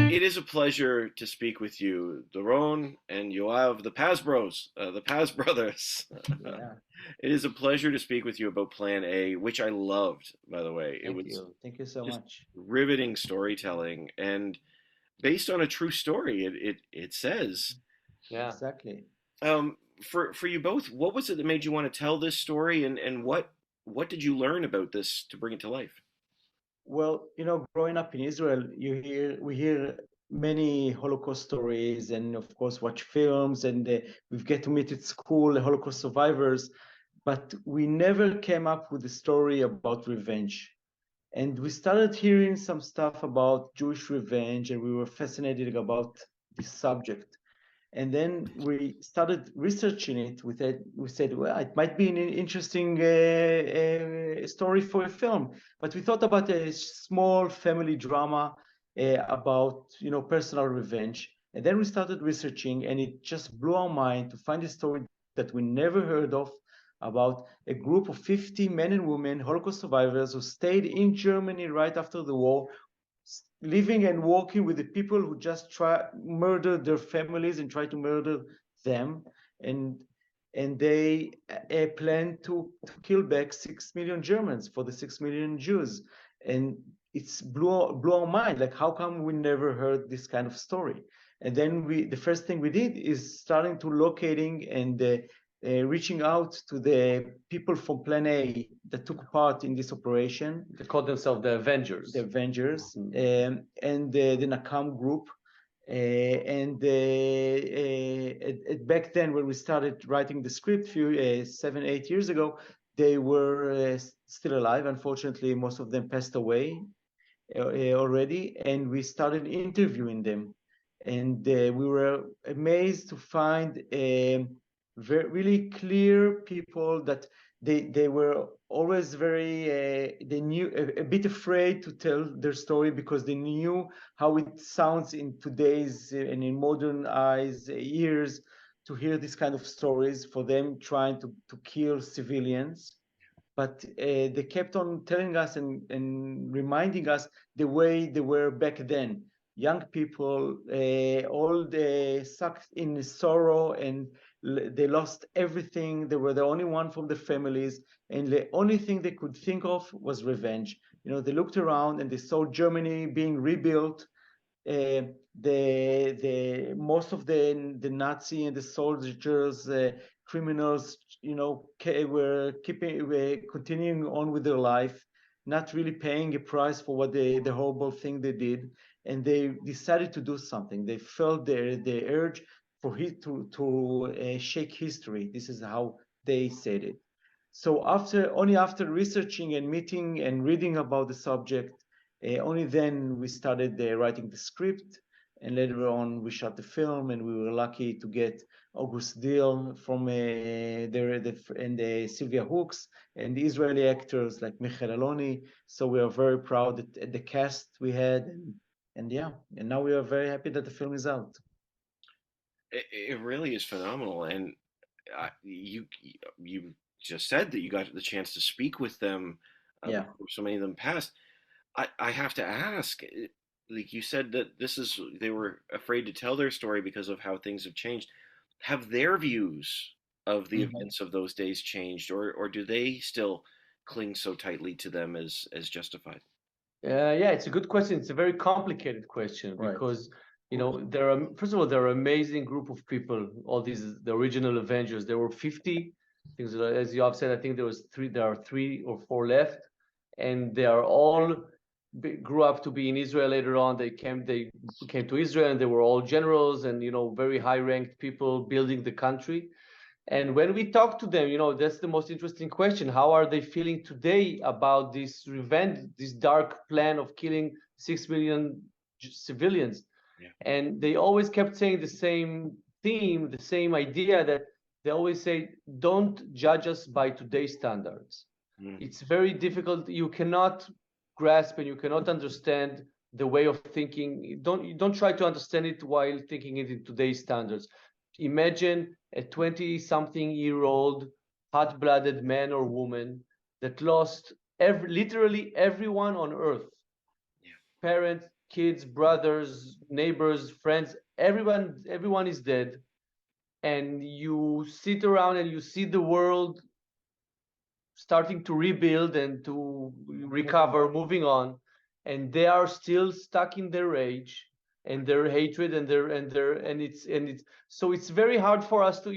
It is a pleasure to speak with you, Doron and Yoav, the Paz Bros, the Paz Brothers. Yeah, It is a pleasure to speak with you about Plan A, which I loved, by the way. It thank was you. Thank you so just much. riveting storytelling and based on a true story. It says. Yeah. Exactly. Um, for you both, what was it that made you want to tell this story, and what did you learn about this to bring it to life? Well, growing up in Israel, we hear many Holocaust stories, and of course, watch films, and we get to meet at school Holocaust survivors, but we never came up with a story about revenge. And we started hearing some stuff about Jewish revenge, and we were fascinated about this subject. And then we started researching it. We said, well, it might be an interesting story for a film. But we thought about a small family drama about, personal revenge. And then we started researching, and it just blew our mind to find a story that we never heard of about a group of 50 men and women, Holocaust survivors, who stayed in Germany right after the war, living and working with the people who just murder their families and try to murder them, and they plan to kill back 6 million Germans for the 6 million Jews. And it's blew our mind, like, how come we never heard this kind of story? And then the first thing we did is starting to locating and reaching out to the people from Plan A that took part in this operation. They call themselves the Avengers. The Avengers, and the Nakam group. Back then, when we started writing the script, 7-8 years ago, they were still alive. Unfortunately, most of them passed away already, and we started interviewing them. And we were amazed to find really clear people that they were always very they knew a bit afraid to tell their story, because they knew how it sounds in today's and in modern ears to hear this kind of stories for them trying to kill civilians. But they kept on telling us and reminding us the way they were back then. Young people, all sucked in sorrow, and they lost everything. They were the only one from the families, and the only thing they could think of was revenge. They looked around and they saw Germany being rebuilt. The most of the Nazi and the soldiers, criminals, were continuing on with their life, not really paying a price for what the horrible thing they did. And they decided to do something. They felt the urge for to shake history. This is how they said it. So only after researching and meeting and reading about the subject, only then we started writing the script, and later on we shot the film, and we were lucky to get August Diehl from and Sylvia Hooks, and the Israeli actors like Michael Aloni. So we are very proud at the cast we had, and yeah, and now we are very happy that the film is out. It really is phenomenal, and you just said that you got the chance to speak with them. Yeah. So many of them passed. I have to ask, like you said that they were afraid to tell their story because of how things have changed. Have their views of the events of those days changed, or do they still cling so tightly to them as justified? Yeah, it's a good question. It's a very complicated question, Right. because there are, first of all, there are an amazing group of people. All the original Avengers. There were 50 things, as you have said. I think there are 3 or 4 left, and they are all grew up to be in Israel later on. They came to Israel, and they were all generals and very high ranked people building the country. And when we talk to them, that's the most interesting question. How are they feeling today about this revenge, this dark plan of killing 6 million civilians? Yeah. And they always kept saying the same theme, the same idea, that they always say, don't judge us by today's standards. It's very difficult. You cannot grasp and you cannot understand the way of thinking. You don't try to understand it while thinking it in today's standards. Imagine a 20-something-year-old hot-blooded man or woman that lost literally everyone on earth. Yeah. parents, kids, brothers, neighbors, friends, everyone is dead, and you sit around and you see the world starting to rebuild and to recover, moving on, and they are still stuck in their rage and their hatred and it's so it's very hard for us to,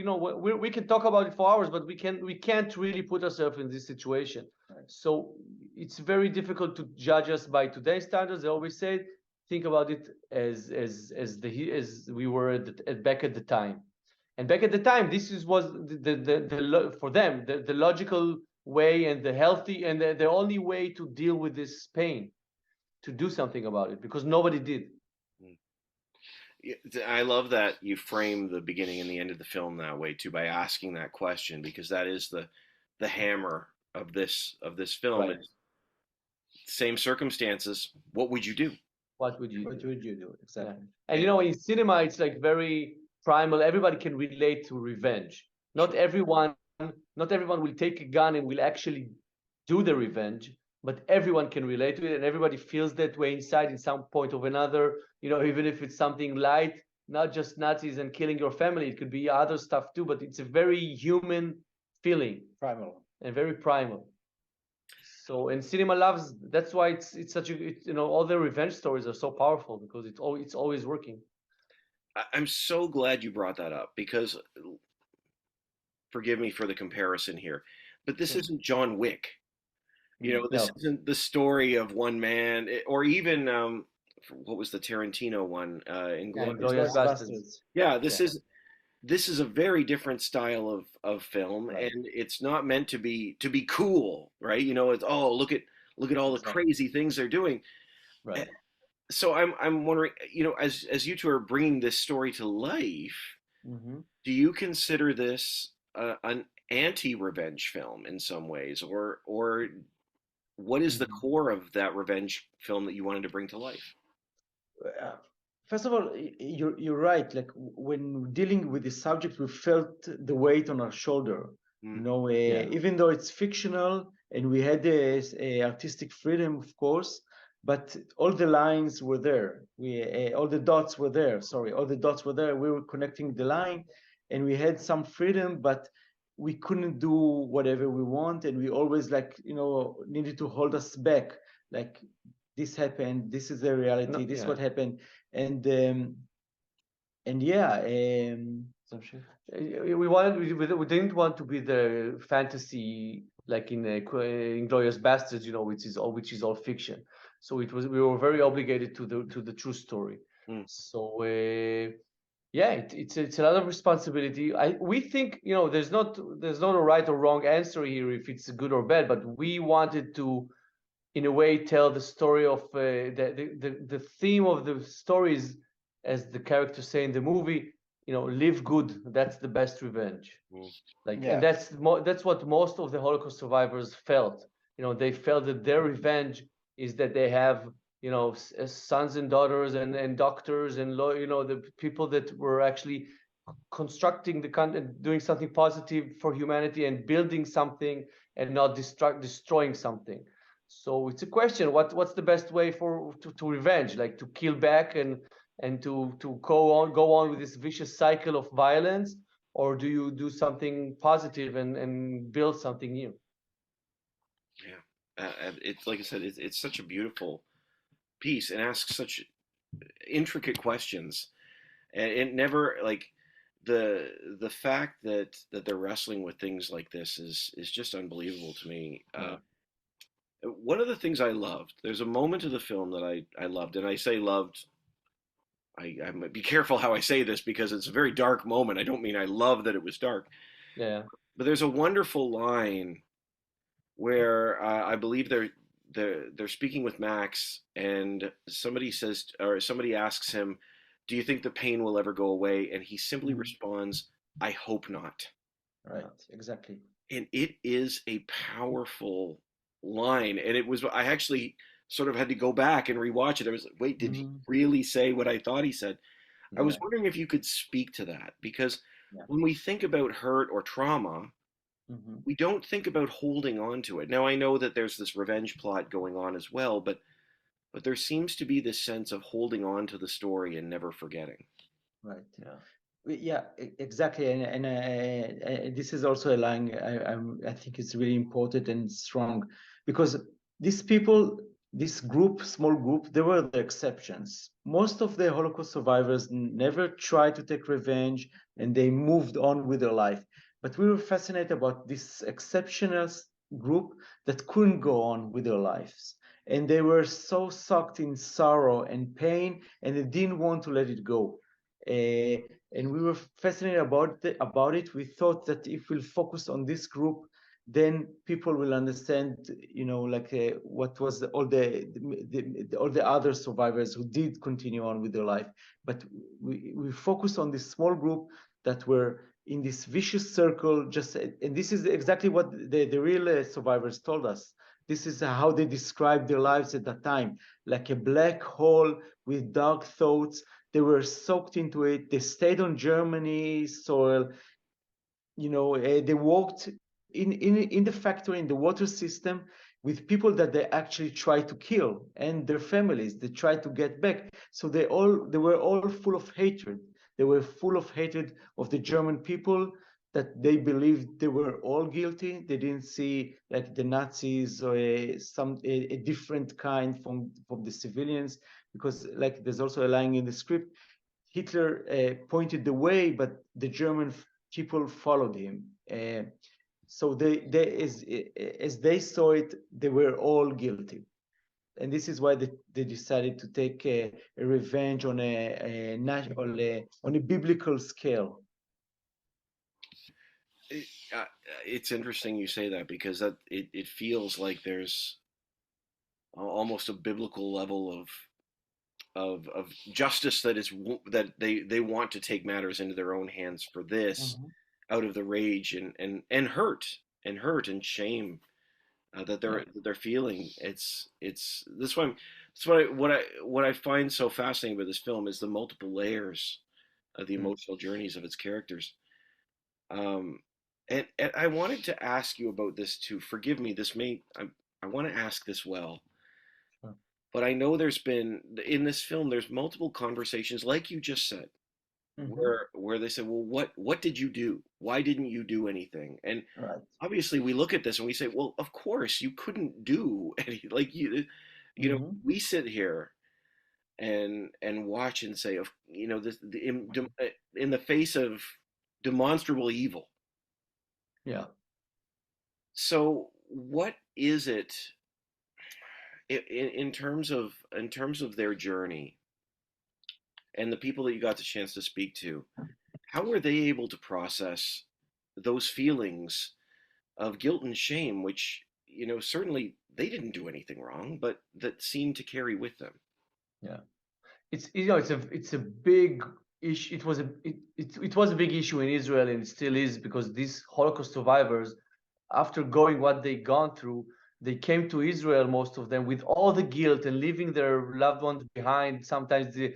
we can talk about it for hours, but we can't really put ourselves in this situation. So it's very difficult to judge us by today's standards. I always say, think about it as we were back at the time. And back at the time, was for them the logical way and the healthy and the only way to deal with this pain, to do something about it, because nobody did. I love that you frame the beginning and the end of the film that way too, by asking that question, because that is the hammer of this film. Right. It's same circumstances. What would you do? What would you do? Exactly. And in cinema, it's like very primal. Everybody can relate to revenge. Not everyone will take a gun and will actually do the revenge, but everyone can relate to it, and everybody feels that way inside in some point or another. Even if it's something light, not just Nazis and killing your family, it could be other stuff too. But it's a very human feeling, Primal. and very primal. So, and cinema loves. That's why it's such a all the revenge stories are so powerful, because it's always working. I'm so glad you brought that up, because forgive me for the comparison here, but this isn't John Wick. This isn't the story of one man, or even what was the Tarantino one? Inglourious Basterds. Yeah, this is a very different style of film, Right. and it's not meant to be cool, right? It's look at all the crazy things they're doing. Right. So I'm wondering, as you two are bringing this story to life, do you consider this an anti-revenge film in some ways, or what is the core of that revenge film that you wanted to bring to life? First of all, you're right. Like when dealing with the subject, we felt the weight on our shoulder. Even though it's fictional and we had a artistic freedom, of course, but all the lines were there. All the dots were there. Sorry, all the dots were there. We were connecting the line, and we had some freedom, but we couldn't do whatever we want, and we always needed to hold us back. Like, this happened. This is the reality. This is what happened, and yeah. We didn't want to be the fantasy like in Inglourious Basterds, which is all fiction. So we were very obligated to the true story. So it's a lot of responsibility. We think there's not a right or wrong answer here if it's good or bad, but we wanted to, in a way, tell the story of the theme of the stories, as the characters say in the movie. Live good. That's the best revenge. And that's what most of the Holocaust survivors felt. They felt that their revenge is that they have sons and daughters and doctors and the people that were actually constructing the country and doing something positive for humanity and building something, and not destroying something. So it's a question: what's the best way to revenge? Like, to kill back and to go on with this vicious cycle of violence, or do you do something positive and build something new? Yeah, it's like I said, it's such a beautiful piece and asks such intricate questions, and it never, like, the fact that they're wrestling with things like this is just unbelievable to me. One of the things I loved, there's a moment of the film that I loved, and I say loved, I might be careful how I say this, because it's a very dark moment. I don't mean I love that it was dark. Yeah. But there's a wonderful line where I believe they're speaking with Max, and somebody asks him, "Do you think the pain will ever go away?" And he simply responds, "I hope not." Right. Exactly. And it is a powerful line, and I actually sort of had to go back and rewatch it. I was like, wait, did he really say what I thought he said? I was wondering if you could speak to that, because when we think about hurt or trauma, we don't think about holding on to it. Now, I know that there's this revenge plot going on as well, but but there seems to be this sense of holding on to the story and never forgetting. Right. Yeah. Yeah, exactly. And this is also a line I think it's really important and strong, because these people, this group, small group, they were the exceptions. Most of the Holocaust survivors never tried to take revenge, and they moved on with their life. But we were fascinated about this exceptional group that couldn't go on with their lives. And they were so sucked in sorrow and pain, and they didn't want to let it go. And we were fascinated about it. We thought that if we'll focus on this group, then people will understand, like what was all the other survivors who did continue on with their life. But we focused on this small group that were in this vicious circle. And this is exactly what the real survivors told us. This is how they described their lives at that time, like a black hole with dark thoughts. They were soaked into it. They stayed on Germany's soil. They worked in the factory, in the water system, with people that they actually tried to kill, and their families. They tried to get back. So they were all full of hatred. They were full of hatred of the German people, that they believed they were all guilty. They didn't see like the Nazis or a different kind from the civilians, because like there's also a line in the script. Hitler pointed the way, but the German people followed him. So as they saw it, they were all guilty. And this is why they decided to take a revenge on a biblical scale. It's interesting you say that, because that it feels like there's almost a biblical level of justice that they want to take matters into their own hands for this, out of the rage and hurt and shame that they're feeling. It's this one. That's what I find so fascinating about this film is the multiple layers of the emotional journeys of its characters. Um, and I wanted to ask you about this too. Forgive me, I want to ask this well, but I know there's been in this film there's multiple conversations, like you just said, where they said, well, what did you do? Why didn't you do anything? And Right. obviously we look at this and we say, well, of course you couldn't do any, like we sit here and watch and say, in the face of demonstrable evil. Yeah. So what is it in terms of their journey and the people that you got the chance to speak to? How were they able to process those feelings of guilt and shame, which certainly they didn't do anything wrong, but that seemed to carry with them? Yeah. It's a big issue. It was a big issue in Israel, and it still is, because these Holocaust survivors, after going what they gone through, they came to Israel, most of them, with all the guilt and leaving their loved ones behind. Sometimes they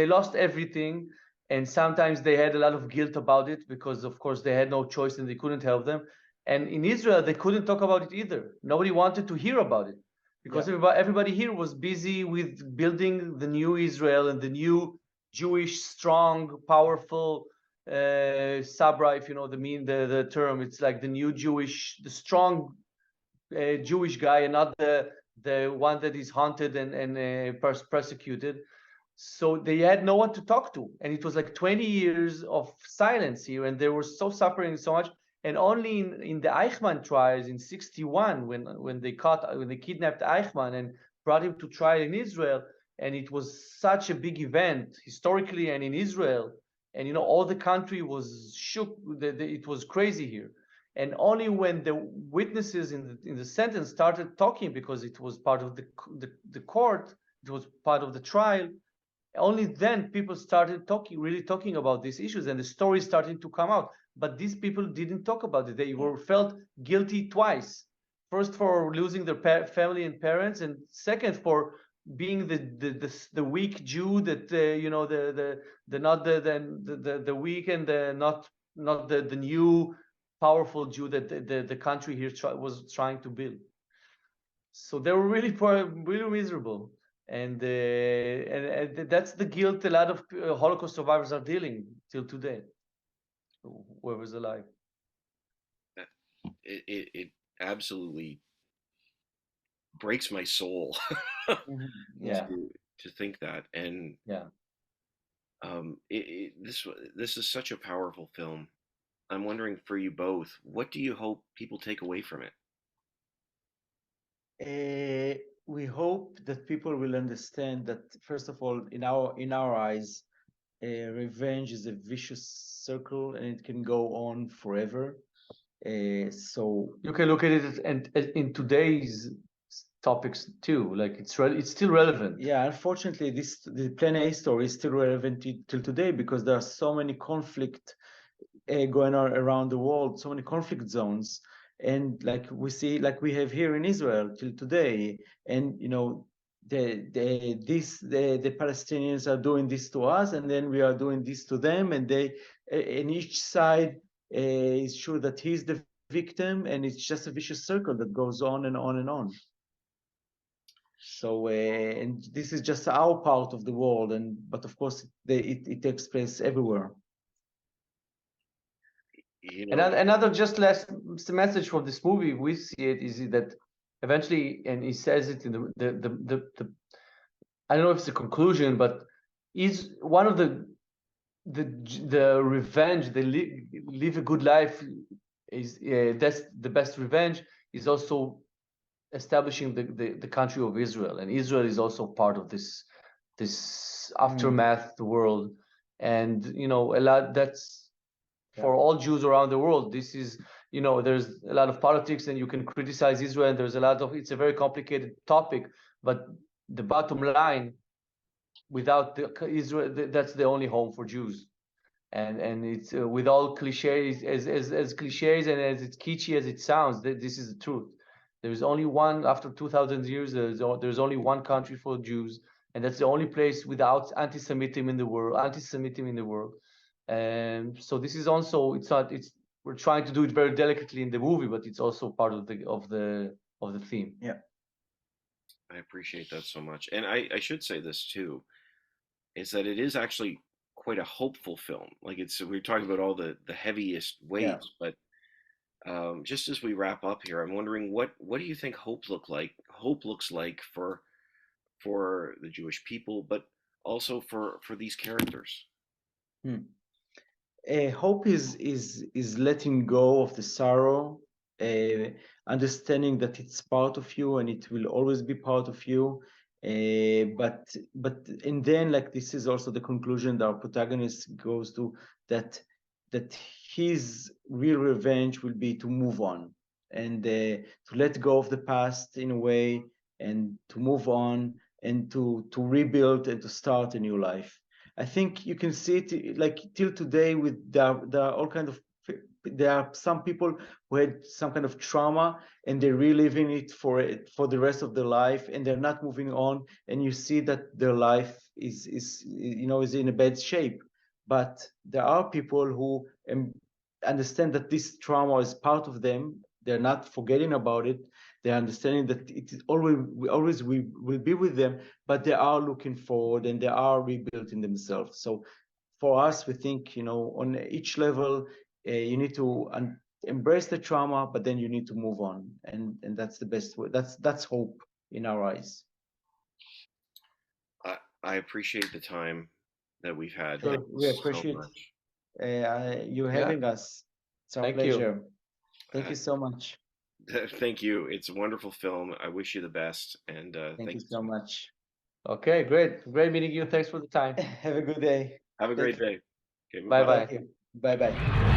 lost everything, and sometimes they had a lot of guilt about it, because of course they had no choice and they couldn't help them. And in Israel, they couldn't talk about it either. Nobody wanted to hear about it, because everybody here was busy with building the new Israel and the new Jewish, strong, powerful Sabra, if you know the term. It's like the new Jewish, the strong Jewish guy, and not the one that is haunted and persecuted. So they had no one to talk to, and it was like 20 years of silence here, and they were so suffering so much. And only in the Eichmann trials in '61, when they kidnapped Eichmann and brought him to trial in Israel, and it was such a big event historically and in Israel, and all the country was shook. It was crazy here. And only when the witnesses in the sentence started talking, because it was part of the court, it was part of the trial, only then people started really talking about these issues, and the stories started to come out. But these people didn't talk about it. They were felt guilty twice: first for losing their family and parents, and second for being the weak Jew, that the not the weak, and not the new powerful Jew that the country here was trying to build. So they were really poor, really miserable, and that's the guilt a lot of Holocaust survivors are dealing till today. Whoever's alive. It absolutely breaks my soul Yeah, to think that. And yeah. this is such a powerful film. I'm wondering for you both, what do you hope people take away from it? We hope that people will understand that, first of all, in our eyes, revenge is a vicious circle and it can go on forever. So You can look at it and in today's topics too. Like it's still relevant. yeah, unfortunately, the Plan A story is still relevant till today because there are so many conflict going on around the world, so many conflict zones, and like we see, like we have here in Israel till today, and the Palestinians are doing this to us, and then we are doing this to them, and and each side is sure that he's the victim, and it's just a vicious circle that goes on and on and on. So and this is just our part of the world, but of course it takes place everywhere. Another just last message from this movie, we see it, is that eventually, and he says it in the I don't know if it's a conclusion, but is one of the revenge, they live a good life, is that's the best revenge, is also establishing the country of Israel, and Israel is also part of this aftermath the world, and a lot that's for all Jews around the world. This is there's a lot of politics and you can criticize Israel, and there's a lot of, it's a very complicated topic, but the bottom line, without the Israel, that's the only home for Jews, and it's with all cliches, as cliches and as it's kitschy as it sounds, this is the truth. There's only one, after 2,000 years, there's only one country for Jews, and that's the only place without anti-Semitism in the world. And so this is also, we're trying to do it very delicately in the movie, but it's also part of the theme. Yeah, I appreciate that so much. And I should say this too, is that it is actually quite a hopeful film. Like we're talking about all the heaviest weights, but just as we wrap up here, I'm wondering what do you think hope looks like for the Jewish people, but also for these characters? Hope is letting go of the sorrow, understanding that it's part of you and it will always be part of you. But and then, like, this is also the conclusion that our protagonist goes to, that his real revenge will be to move on and to let go of the past in a way, and to move on and to rebuild and to start a new life. I think you can see it like till today with there are all kind of, there are some people who had some kind of trauma and they're reliving it for the rest of their life, and they're not moving on, and you see that their life is in a bad shape. But there are people who understand that this trauma is part of them. They're not forgetting about it. They're understanding that it is always we will be with them, but they are looking forward and they are rebuilding themselves. So for us, we think, on each level, you need to embrace the trauma, but then you need to move on, and that's the best way. That's hope in our eyes. I appreciate the time that we've had. Sure, we appreciate so much. You having us. It's our Thank pleasure. you. Thank you so much. Thank you. It's a wonderful film. I wish you the best, and Thank you so much. Okay, great meeting you. Thanks for the time. Have a good day. Have a great day. Okay, Bye bye. Bye bye.